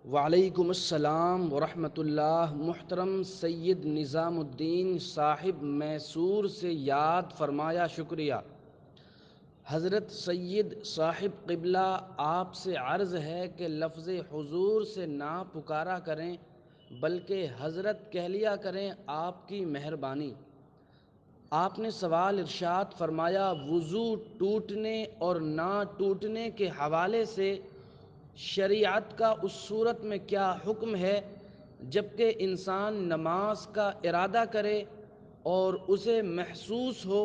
وعلیکم السلام ورحمۃ اللہ۔ محترم سید نظام الدین صاحب میسور سے یاد فرمایا شکریہ۔ حضرت سید صاحب قبلہ آپ سے عرض ہے کہ لفظ حضور سے نہ پکارا کریں بلکہ حضرت کہہ لیا کریں، آپ کی مہربانی۔ آپ نے سوال ارشاد فرمایا، وضو ٹوٹنے اور نہ ٹوٹنے کے حوالے سے شریعت کا اس صورت میں کیا حکم ہے جبکہ انسان نماز کا ارادہ کرے اور اسے محسوس ہو،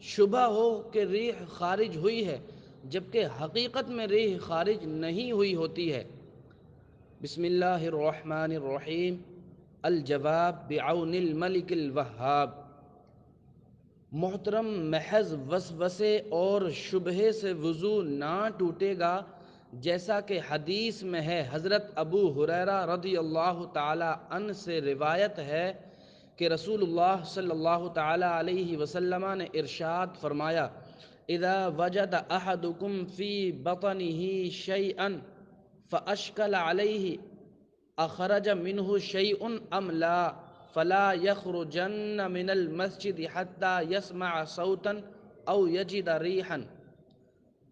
شبہ ہو کہ ریح خارج ہوئی ہے جبکہ حقیقت میں ریح خارج نہیں ہوئی ہوتی ہے۔ بسم اللہ الرحمن الرحیم۔ الجواب بعون الملک الوہاب۔ محترم، محض وسوسے اور شبہے سے وضو نہ ٹوٹے گا، جیسا کہ حدیث میں ہے۔ حضرت ابو ہریرہ رضی اللہ تعالی عنہ سے روایت ہے کہ رسول اللہ صلی اللہ تعالی علیہ وسلم نے ارشاد فرمایا، اذا وجد احدکم فی بطنہ شیئا فاشکل علیہ اخرج منہ شیء ام لا فلا یخرجن من المسجد حتی یسمع صوتا او یجد ریحا۔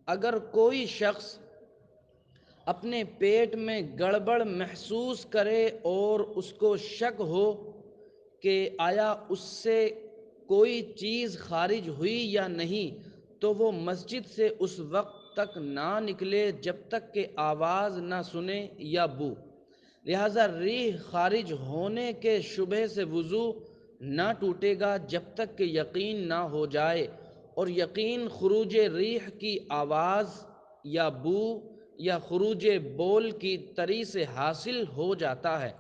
اگر کوئی شخص اپنے پیٹ میں گڑبڑ محسوس کرے اور اس کو شک ہو کہ آیا اس سے کوئی چیز خارج ہوئی یا نہیں، تو وہ مسجد سے اس وقت تک نہ نکلے جب تک کہ آواز نہ سنے یا بو۔ لہذا ریح خارج ہونے کے شبہ سے وضو نہ ٹوٹے گا جب تک کہ یقین نہ ہو جائے، اور یقین خروج ریح کی آواز یا بو یا خروج بول کی طری سے حاصل ہو جاتا ہے۔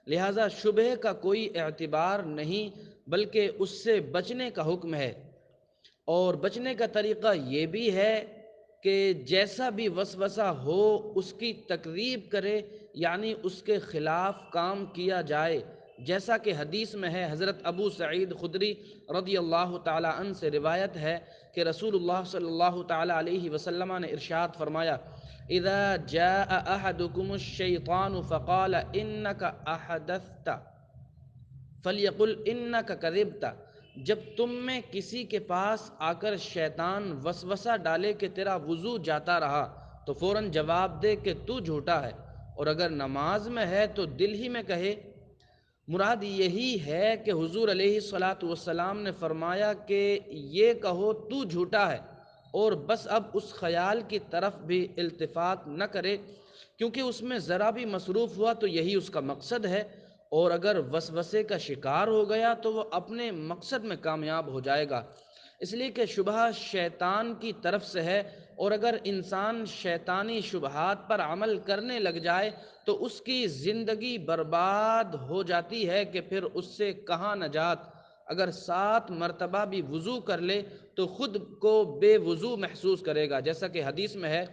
لہذا شبہ کا کوئی اعتبار نہیں بلکہ اس سے بچنے کا حکم ہے، اور بچنے کا طریقہ یہ بھی ہے کہ جیسا بھی وسوسہ ہو اس کی تکذیب کرے، یعنی اس کے خلاف کام کیا جائے، جیسا کہ حدیث میں ہے۔ حضرت ابو سعید خدری رضی اللہ تعالی عنہ سے روایت ہے کہ رسول اللہ صلی اللہ تعالی علیہ وسلم نے ارشاد فرمایا، اذا جاء احدکم الشیطان فقال انک احدثت فلیقل انک کذبت۔ جب تم میں کسی کے پاس آ کر شیطان وسوسہ ڈالے کہ تیرا وضو جاتا رہا، تو فوراً جواب دے کہ تو جھوٹا ہے، اور اگر نماز میں ہے تو دل ہی میں کہے۔ مراد یہی ہے کہ حضور علیہ الصلاۃ والسلام نے فرمایا کہ یہ کہو تو جھوٹا ہے، اور بس اب اس خیال کی طرف بھی التفات نہ کرے، کیونکہ اس میں ذرا بھی مصروف ہوا تو یہی اس کا مقصد ہے، اور اگر وسوسے کا شکار ہو گیا تو وہ اپنے مقصد میں کامیاب ہو جائے گا، اس لیے کہ شبہ شیطان کی طرف سے ہے، اور اگر انسان شیطانی شبہات پر عمل کرنے لگ جائے تو اس کی زندگی برباد ہو جاتی ہے کہ پھر اس سے کہاں نجات۔ اگر 7 مرتبہ بھی وضو کر لے تو خود کو بے وضو محسوس کرے گا، جیسا کہ حدیث میں ہے۔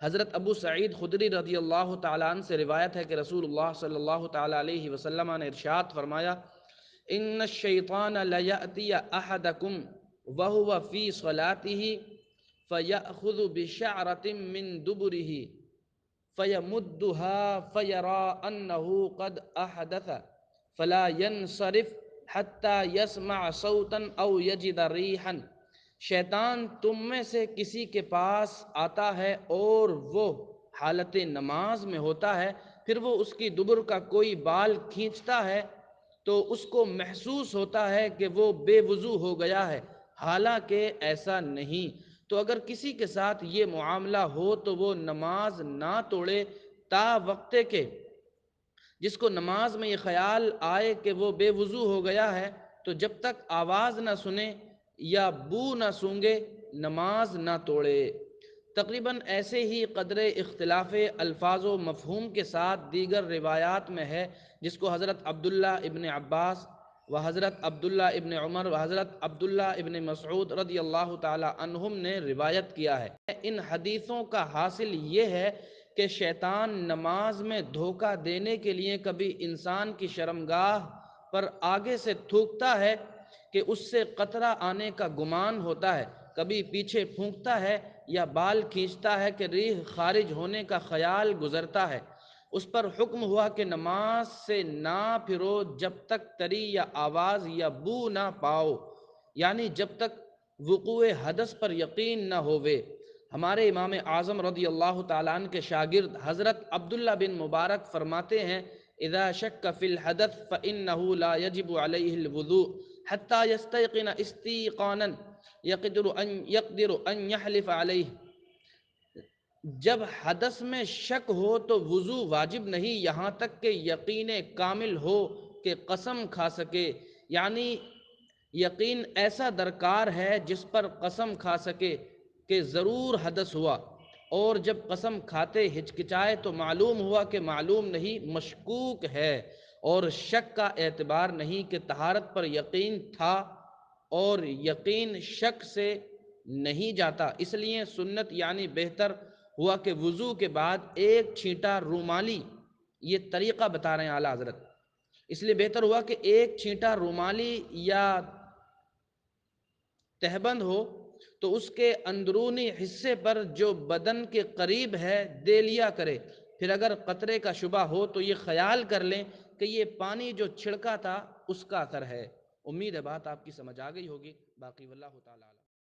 حضرت ابو سعید خدری رضی اللہ تعالیٰ عنہ سے روایت ہے کہ رسول اللہ صلی اللہ تعالیٰ علیہ وسلم نے ارشاد فرمایا، ان الشیطان لیأتی احدکم وہو فی صلاتہ فیأخذ بشعرة من دبرہ فیمدها فیرا انہ قد احدث فلا ینصرف حتی یسمع صوتا او یجد ریحا۔ شیطان تم میں سے کسی کے پاس آتا ہے اور وہ حالت نماز میں ہوتا ہے، پھر وہ اس کی دبر کا کوئی بال کھینچتا ہے تو اس کو محسوس ہوتا ہے کہ وہ بے وضو ہو گیا ہے، حالانکہ ایسا نہیں۔ تو اگر کسی کے ساتھ یہ معاملہ ہو تو وہ نماز نہ توڑے تا وقتے کے جس کو نماز میں یہ خیال آئے کہ وہ بے وضو ہو گیا ہے، تو جب تک آواز نہ سنے یا بو نہ سونگے نماز نہ توڑے۔ تقریباً ایسے ہی قدر اختلاف الفاظ و مفہوم کے ساتھ دیگر روایات میں ہے، جس کو حضرت عبداللہ ابن عباس و حضرت عبداللہ ابن عمر و حضرت عبداللہ ابن مسعود رضی اللہ تعالی عنہم نے روایت کیا ہے۔ ان حدیثوں کا حاصل یہ ہے کہ شیطان نماز میں دھوکہ دینے کے لیے کبھی انسان کی شرمگاہ پر آگے سے تھوکتا ہے کہ اس سے قطرہ آنے کا گمان ہوتا ہے، کبھی پیچھے پھونکتا ہے یا بال کھینچتا ہے کہ ریح خارج ہونے کا خیال گزرتا ہے، اس پر حکم ہوا کہ نماز سے نہ پھرو جب تک تری یا آواز یا بو نہ پاؤ، یعنی جب تک وقوع حدث پر یقین نہ ہووے۔ ہمارے امام اعظم رضی اللہ تعالیٰ عنہ کے شاگرد حضرت عبداللہ بن مبارک فرماتے ہیں اذا شک فی الحدث فإنه لا يجب علیہ الوضوء حتی یستیقن استیقانا يقدر ان يحلف علیہ۔ جب حدث میں شک ہو تو وضو واجب نہیں یہاں تک کہ یقین کامل ہو کہ قسم کھا سکے، یعنی یقین ایسا درکار ہے جس پر قسم کھا سکے کہ ضرور حدث ہوا، اور جب قسم کھاتے ہچکچائے تو معلوم ہوا کہ معلوم نہیں مشکوک ہے، اور شک کا اعتبار نہیں کہ طہارت پر یقین تھا اور یقین شک سے نہیں جاتا۔ اس لیے سنت یعنی بہتر ہوا کہ وضو کے بعد ایک چھینٹا رومالی، یہ طریقہ بتا رہے ہیں اعلیٰ حضرت، اس لیے بہتر ہوا کہ ایک چھینٹا رومالی یا تہبند ہو تو اس کے اندرونی حصے پر جو بدن کے قریب ہے دے لیا کرے، پھر اگر قطرے کا شبہ ہو تو یہ خیال کر لیں کہ یہ پانی جو چھڑکا تھا اس کا اثر ہے۔ امید ہے بات آپ کی سمجھ آ گئی ہوگی، باقی واللہ تعالیٰ